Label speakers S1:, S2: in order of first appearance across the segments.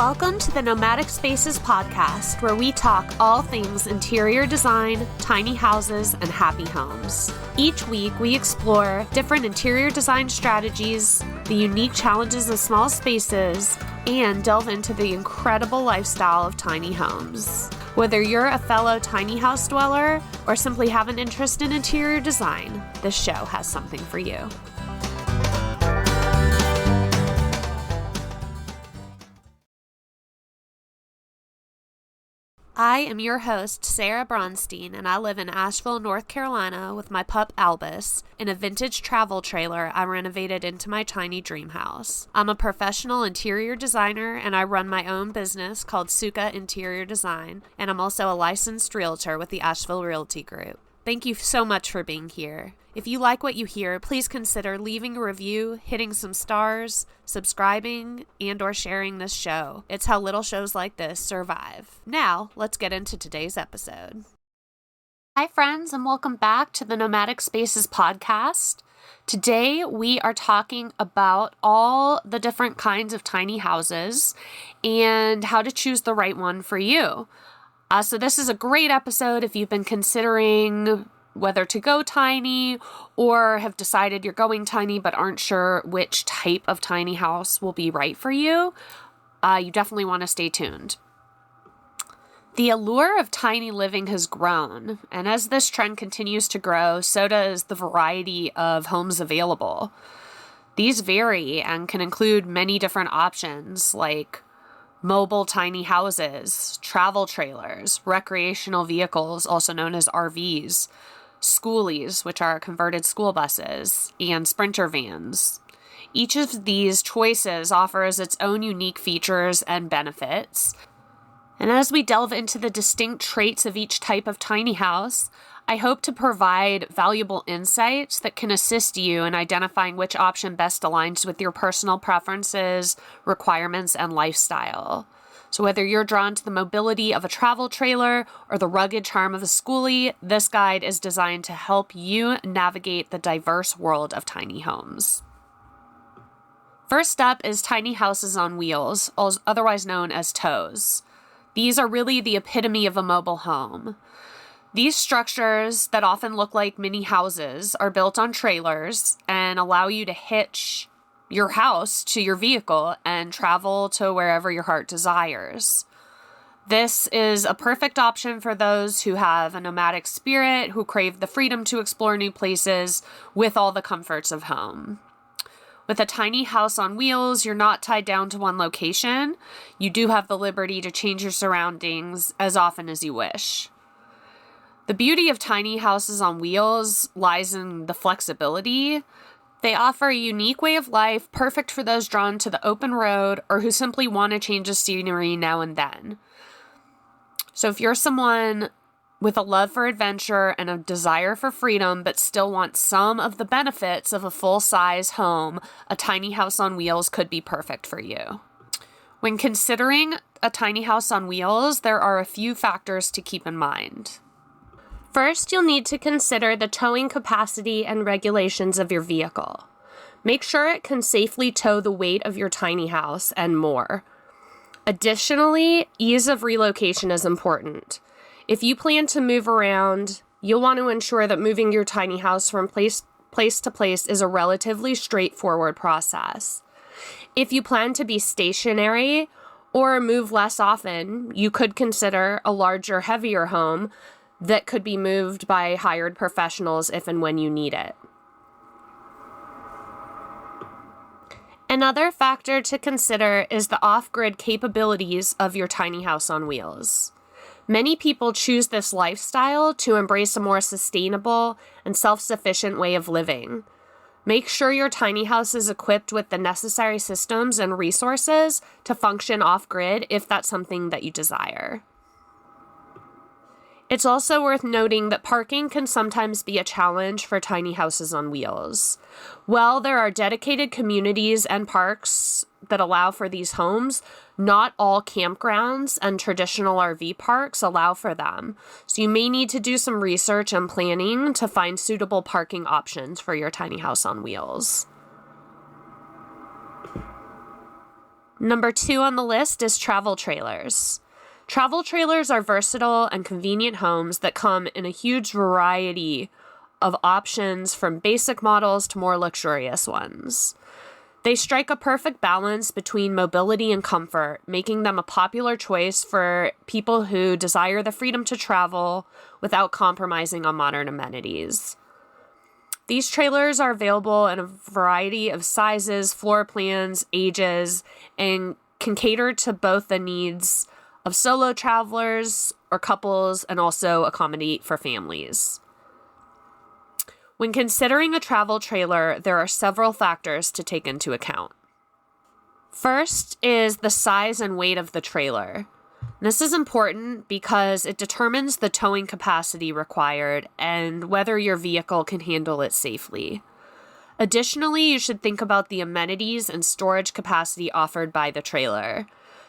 S1: Welcome to the Nomadic Spaces podcast, where we talk all things interior design, tiny houses, and happy homes. Each week, we explore different interior design strategies, the unique challenges of small spaces, and delve into the incredible lifestyle of tiny homes. Whether you're a fellow tiny house dweller or simply have an interest in interior design, this show has something for you. I am your host, Sarah Bronstein, and I live in Asheville, North Carolina with my pup Albus in a vintage travel trailer I renovated into my tiny dream house. I'm a professional interior designer and I run my own business called Suka Interior Design, and I'm also a licensed realtor with the Asheville Realty Group. Thank you so much for being here. If you like what you hear, please consider leaving a review, hitting some stars, subscribing, and or sharing this show. It's how little shows like this survive. Now, let's get into today's episode. Hi friends, and welcome back to the Nomadic Spaces podcast. Today, we are talking about all the different kinds of tiny houses and how to choose the right one for you. So this is a great episode if you've been considering whether to go tiny or have decided you're going tiny but aren't sure which type of tiny house will be right for you. You definitely want to stay tuned. The allure of tiny living has grown, and as this trend continues to grow, so does the variety of homes available. These vary and can include many different options like mobile tiny houses, travel trailers, recreational vehicles, also known as RVs, Skoolies, which are converted school buses, and sprinter vans. Each of these choices offers its own unique features and benefits. And as we delve into the distinct traits of each type of tiny house, I hope to provide valuable insights that can assist you in identifying which option best aligns with your personal preferences, requirements, and lifestyle. So whether you're drawn to the mobility of a travel trailer or the rugged charm of a skoolie, this guide is designed to help you navigate the diverse world of tiny homes. First up is tiny houses on wheels, otherwise known as tows. These are really the epitome of a mobile home. These structures that often look like mini houses are built on trailers and allow you to hitch your house to your vehicle and travel to wherever your heart desires. This is a perfect option for those who have a nomadic spirit, who crave the freedom to explore new places with all the comforts of home. With a tiny house on wheels, you're not tied down to one location. You do have the liberty to change your surroundings as often as you wish. The beauty of tiny houses on wheels lies in the flexibility. They offer a unique way of life, perfect for those drawn to the open road or who simply want to change the scenery now and then. So if you're someone with a love for adventure and a desire for freedom, but still want some of the benefits of a full-size home, a tiny house on wheels could be perfect for you. When considering a tiny house on wheels, there are a few factors to keep in mind. First, you'll need to consider the towing capacity and regulations of your vehicle. Make sure it can safely tow the weight of your tiny house and more. Additionally, ease of relocation is important. If you plan to move around, you'll want to ensure that moving your tiny house from place to place is a relatively straightforward process. If you plan to be stationary or move less often, you could consider a larger, heavier home that could be moved by hired professionals if and when you need it. Another factor to consider is the off-grid capabilities of your tiny house on wheels. Many people choose this lifestyle to embrace a more sustainable and self-sufficient way of living. Make sure your tiny house is equipped with the necessary systems and resources to function off-grid if that's something that you desire. It's also worth noting that parking can sometimes be a challenge for tiny houses on wheels. While there are dedicated communities and parks that allow for these homes, not all campgrounds and traditional RV parks allow for them. So you may need to do some research and planning to find suitable parking options for your tiny house on wheels. Number 2 on the list is travel trailers. Travel trailers are versatile and convenient homes that come in a huge variety of options, from basic models to more luxurious ones. They strike a perfect balance between mobility and comfort, making them a popular choice for people who desire the freedom to travel without compromising on modern amenities. These trailers are available in a variety of sizes, floor plans, ages, and can cater to both the needs of solo travelers or couples and also accommodate for families. When considering a travel trailer, there are several factors to take into account. First is the size and weight of the trailer. This is important because it determines the towing capacity required and whether your vehicle can handle it safely. Additionally, you should think about the amenities and storage capacity offered by the trailer.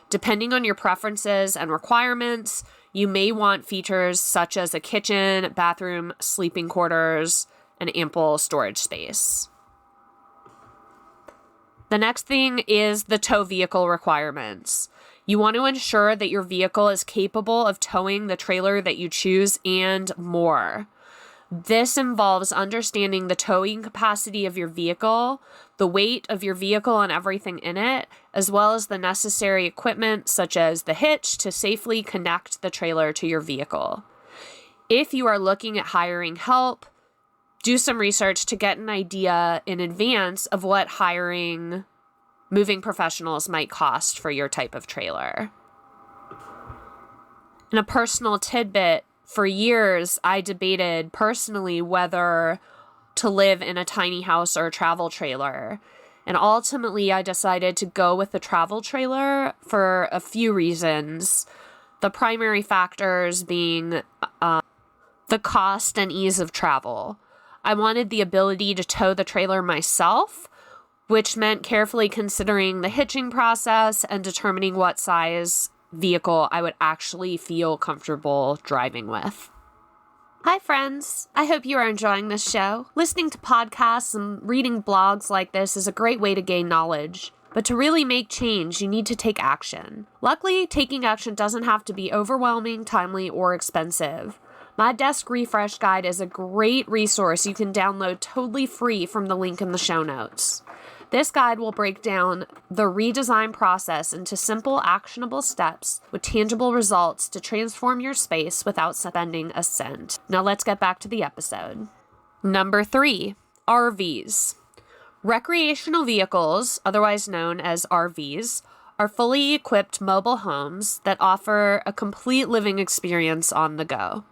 S1: Depending on your preferences and requirements, you may want features such as a kitchen, bathroom, sleeping quarters, and ample storage space. The next thing is the tow vehicle requirements. You want to ensure that your vehicle is capable of towing the trailer that you choose and more. This involves understanding the towing capacity of your vehicle, the weight of your vehicle and everything in it, as well as the necessary equipment such as the hitch to safely connect the trailer to your vehicle. If you are looking at hiring help, do some research to get an idea in advance of what hiring moving professionals might cost for your type of trailer. And a personal tidbit, for years, I debated personally whether to live in a tiny house or a travel trailer. And ultimately, I decided to go with the travel trailer for a few reasons. The primary factors being the cost and ease of travel. I wanted the ability to tow the trailer myself, which meant carefully considering the hitching process and determining what size vehicle I would actually feel comfortable driving with. Hi friends, I hope you are enjoying this show. Listening to podcasts and reading blogs like this is a great way to gain knowledge. But to really make change, you need to take action. Luckily, taking action doesn't have to be overwhelming, timely, or expensive. My Desk Refresh Guide is a great resource you can download totally free from the link in the show notes. This guide will break down the redesign process into simple, actionable steps with tangible results to transform your space without spending a cent. Now let's get back to the episode. Number 3, RVs. Recreational vehicles, otherwise known as RVs, are fully equipped mobile homes that offer a complete living experience on the go.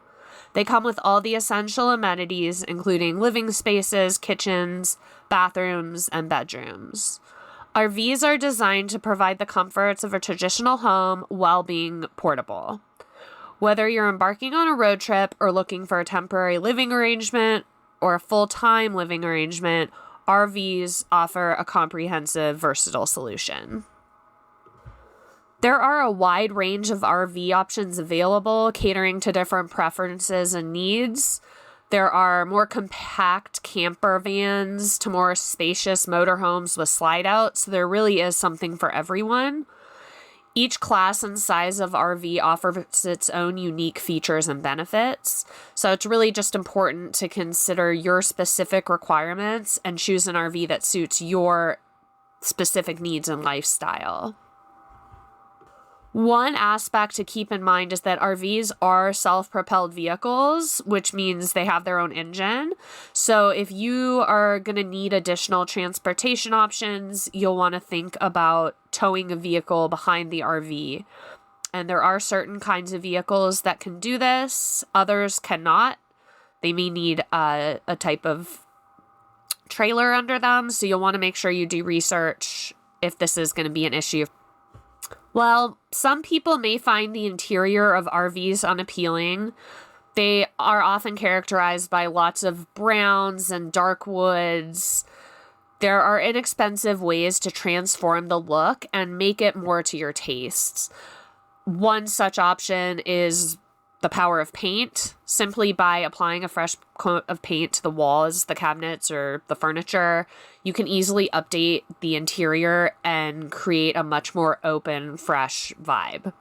S1: They come with all the essential amenities, including living spaces, kitchens, bathrooms, and bedrooms. RVs are designed to provide the comforts of a traditional home while being portable. Whether you're embarking on a road trip or looking for a temporary living arrangement or a full-time living arrangement, RVs offer a comprehensive, versatile solution. There are a wide range of RV options available, catering to different preferences and needs. There are more compact camper vans to more spacious motorhomes with slide outs. So there really is something for everyone. Each class and size of RV offers its own unique features and benefits. So it's really just important to consider your specific requirements and choose an RV that suits your specific needs and lifestyle. One aspect to keep in mind is that RVs are self-propelled vehicles, which means they have their own engine. So if you are going to need additional transportation options, you'll want to think about towing a vehicle behind the RV. And there are certain kinds of vehicles that can do this. Others cannot. They may need a type of trailer under them. So you'll want to make sure you do research if this is going to be an issue. Well, some people may find the interior of RVs unappealing. They are often characterized by lots of browns and dark woods. There are inexpensive ways to transform the look and make it more to your tastes. One such option is the power of paint. Simply by applying a fresh coat of paint to the walls, the cabinets, or the furniture, you can easily update the interior and create a much more open, fresh vibe.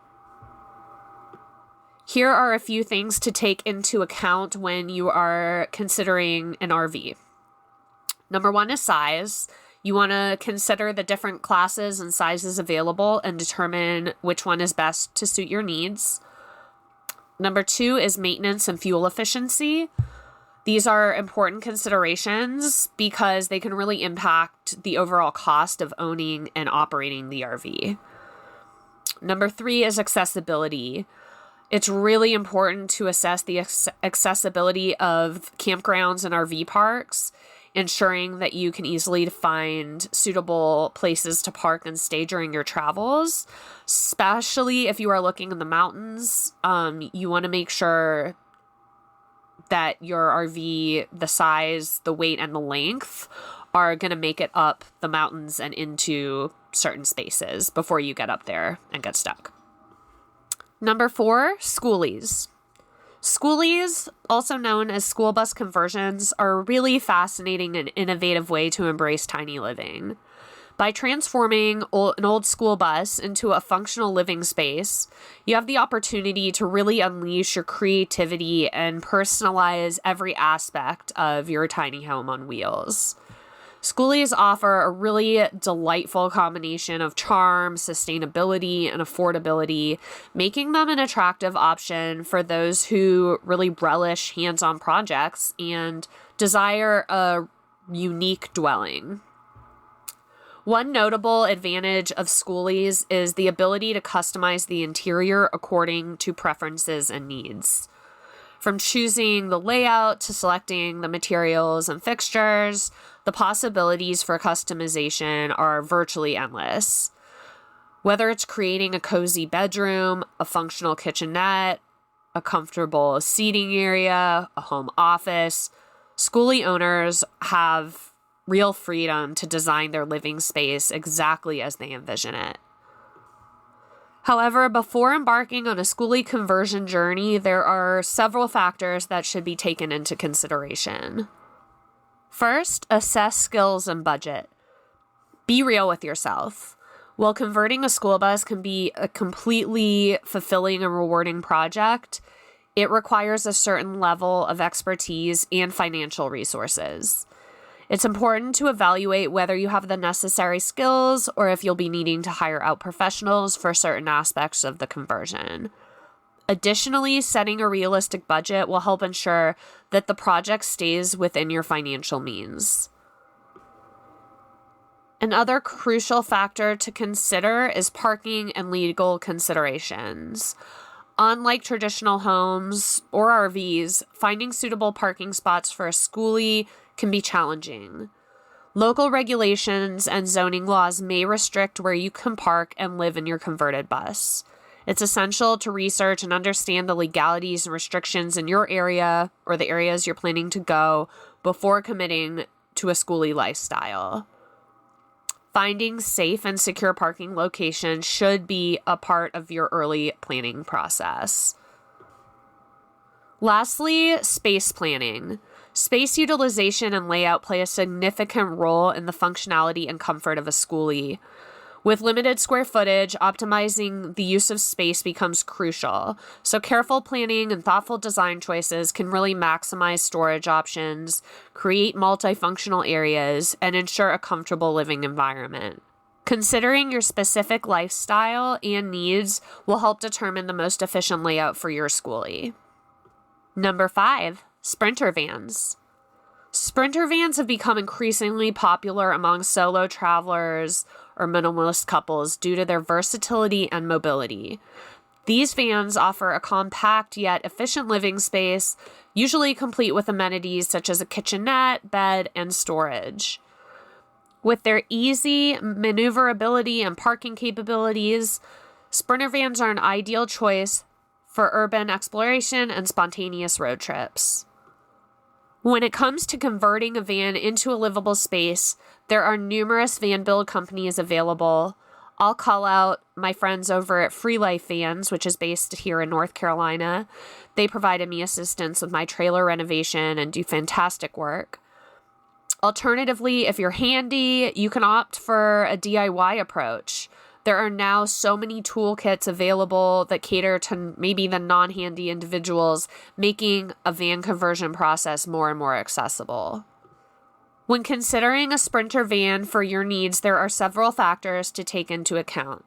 S1: Here are a few things to take into account when you are considering an RV. Number one is size. You want to consider the different classes and sizes available and determine which one is best to suit your needs. Number two is maintenance and fuel efficiency. These are important considerations because they can really impact the overall cost of owning and operating the RV. Number three is accessibility. It's really important to assess the accessibility of campgrounds and RV parks, ensuring that you can easily find suitable places to park and stay during your travels, especially if you are looking in the mountains. You want to make sure that your RV, the size, the weight, and the length are going to make it up the mountains and into certain spaces before you get up there and get stuck. Number four, Skoolies. Skoolies, also known as school bus conversions, are a really fascinating and innovative way to embrace tiny living. By transforming an old school bus into a functional living space, you have the opportunity to really unleash your creativity and personalize every aspect of your tiny home on wheels. Skoolies offer a really delightful combination of charm, sustainability, and affordability, making them an attractive option for those who really relish hands-on projects and desire a unique dwelling. One notable advantage of Skoolies is the ability to customize the interior according to preferences and needs. From choosing the layout to selecting the materials and fixtures, the possibilities for customization are virtually endless. Whether it's creating a cozy bedroom, a functional kitchenette, a comfortable seating area, a home office, Skoolie owners have real freedom to design their living space exactly as they envision it. However, before embarking on a Skoolie conversion journey, there are several factors that should be taken into consideration. First, assess skills and budget. Be real with yourself. While converting a school bus can be a completely fulfilling and rewarding project, it requires a certain level of expertise and financial resources. It's important to evaluate whether you have the necessary skills or if you'll be needing to hire out professionals for certain aspects of the conversion. Additionally, setting a realistic budget will help ensure that the project stays within your financial means. Another crucial factor to consider is parking and legal considerations. Unlike traditional homes or RVs, finding suitable parking spots for a skoolie can be challenging. Local regulations and zoning laws may restrict where you can park and live in your converted bus. It's essential to research and understand the legalities and restrictions in your area or the areas you're planning to go before committing to a skoolie lifestyle. Finding safe and secure parking locations should be a part of your early planning process. Lastly, space planning. Space utilization and layout play a significant role in the functionality and comfort of a skoolie. With limited square footage, optimizing the use of space becomes crucial. So careful planning and thoughtful design choices can really maximize storage options, create multifunctional areas, and ensure a comfortable living environment. Considering your specific lifestyle and needs will help determine the most efficient layout for your skoolie. Number 5, Sprinter vans. Sprinter vans have become increasingly popular among solo travelers or minimalist couples due to their versatility and mobility. These vans offer a compact yet efficient living space, usually complete with amenities such as a kitchenette, bed, and storage. With their easy maneuverability and parking capabilities, Sprinter vans are an ideal choice for urban exploration and spontaneous road trips. When it comes to converting a van into a livable space, there are numerous van build companies available. I'll call out my friends over at Free Life Vans, which is based here in North Carolina. They provided me assistance with my trailer renovation and do fantastic work. Alternatively, if you're handy, you can opt for a DIY approach. There are now so many toolkits available that cater to maybe the non-handy individuals, making a van conversion process more and more accessible. When considering a Sprinter van for your needs, there are several factors to take into account.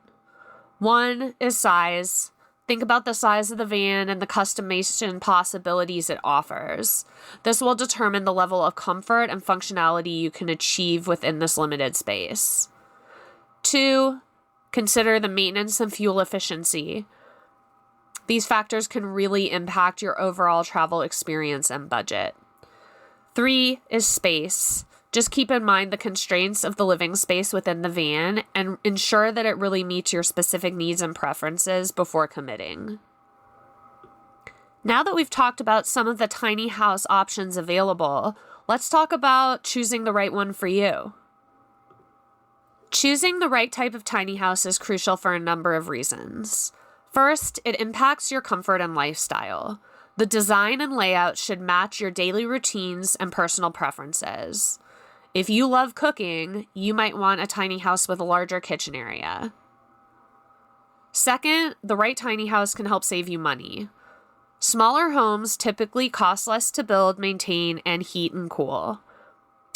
S1: One is size. Think about the size of the van and the customization possibilities it offers. This will determine the level of comfort and functionality you can achieve within this limited space. 2, consider the maintenance and fuel efficiency. These factors can really impact your overall travel experience and budget. 3 is space. Just keep in mind the constraints of the living space within the van and ensure that it really meets your specific needs and preferences before committing. Now that we've talked about some of the tiny house options available, let's talk about choosing the right one for you. Choosing the right type of tiny house is crucial for a number of reasons. First, it impacts your comfort and lifestyle. The design and layout should match your daily routines and personal preferences. If you love cooking, you might want a tiny house with a larger kitchen area. Second, the right tiny house can help save you money. Smaller homes typically cost less to build, maintain, and heat and cool.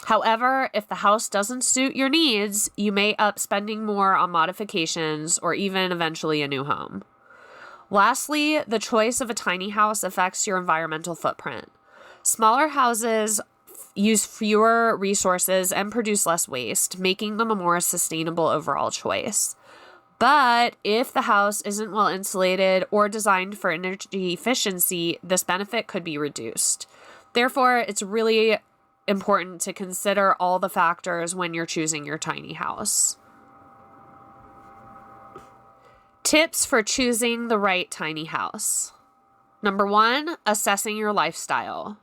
S1: However, if the house doesn't suit your needs, you may up spending more on modifications or even eventually a new home. Lastly, the choice of a tiny house affects your environmental footprint. Smaller houses use fewer resources and produce less waste, making them a more sustainable overall choice. But if the house isn't well insulated or designed for energy efficiency, this benefit could be reduced. Therefore, it's really important to consider all the factors when you're choosing your tiny house. Tips for choosing the right tiny house. Number 1, assessing your lifestyle.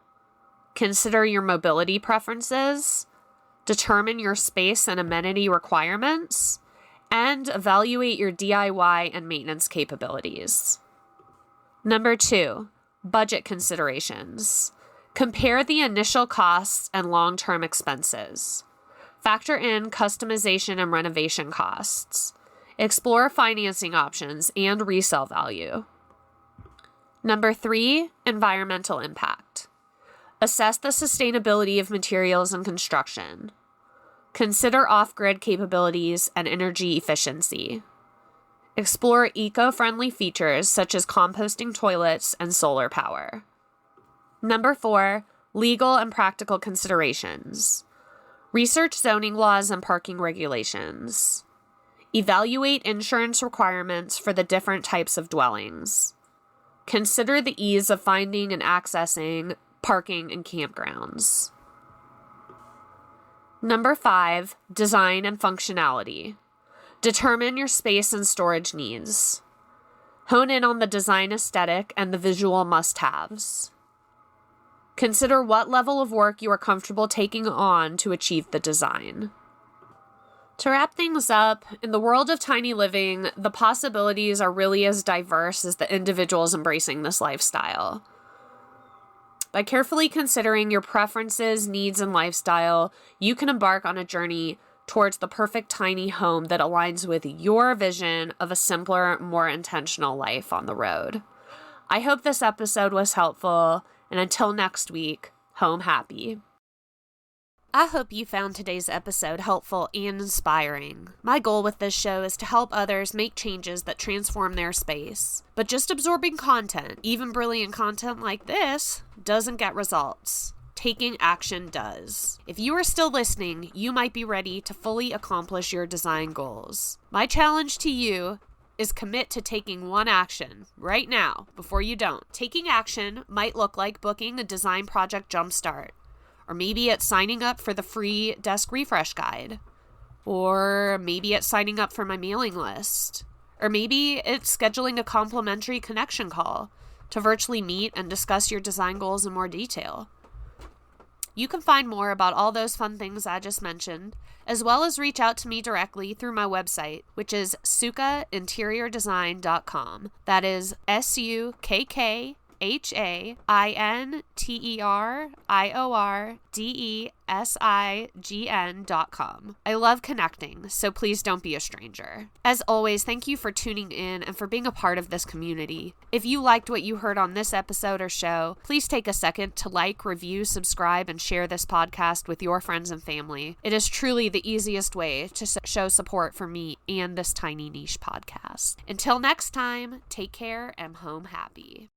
S1: Consider your mobility preferences, determine your space and amenity requirements, and evaluate your DIY and maintenance capabilities. Number 2, budget considerations. Compare the initial costs and long-term expenses. Factor in customization and renovation costs. Explore financing options and resale value. Number 3, environmental impact. Assess the sustainability of materials and construction. Consider off-grid capabilities and energy efficiency. Explore eco-friendly features such as composting toilets and solar power. Number 4, legal and practical considerations. Research zoning laws and parking regulations. Evaluate insurance requirements for the different types of dwellings. Consider the ease of finding and accessing parking and campgrounds. Number 5, design and functionality. Determine your space and storage needs. Hone in on the design aesthetic and the visual must-haves. Consider what level of work you are comfortable taking on to achieve the design. To wrap things up, in the world of tiny living, the possibilities are really as diverse as the individuals embracing this lifestyle. By carefully considering your preferences, needs, and lifestyle, you can embark on a journey towards the perfect tiny home that aligns with your vision of a simpler, more intentional life on the road. I hope this episode was helpful, and until next week, home happy. I hope you found today's episode helpful and inspiring. My goal with this show is to help others make changes that transform their space. But just absorbing content, even brilliant content like this, doesn't get results. Taking action does. If you are still listening, you might be ready to fully accomplish your design goals. My challenge to you is commit to taking one action right now before you don't. Taking action might look like booking a design project jumpstart. Or maybe it's signing up for the free desk refresh guide. Or maybe it's signing up for my mailing list. Or maybe it's scheduling a complimentary connection call to virtually meet and discuss your design goals in more detail. You can find more about all those fun things I just mentioned, as well as reach out to me directly through my website, which is sukkainteriordesign.com. That is SUKKAINTERIORDESIGN.com. HAINTERIORDESIGN.com. I love connecting, so please don't be a stranger. As always, thank you for tuning in and for being a part of this community. If you liked what you heard on this episode or show, please take a second to like, review, subscribe, and share this podcast with your friends and family. It is truly the easiest way to show support for me and this tiny niche podcast. Until next time, take care and home happy.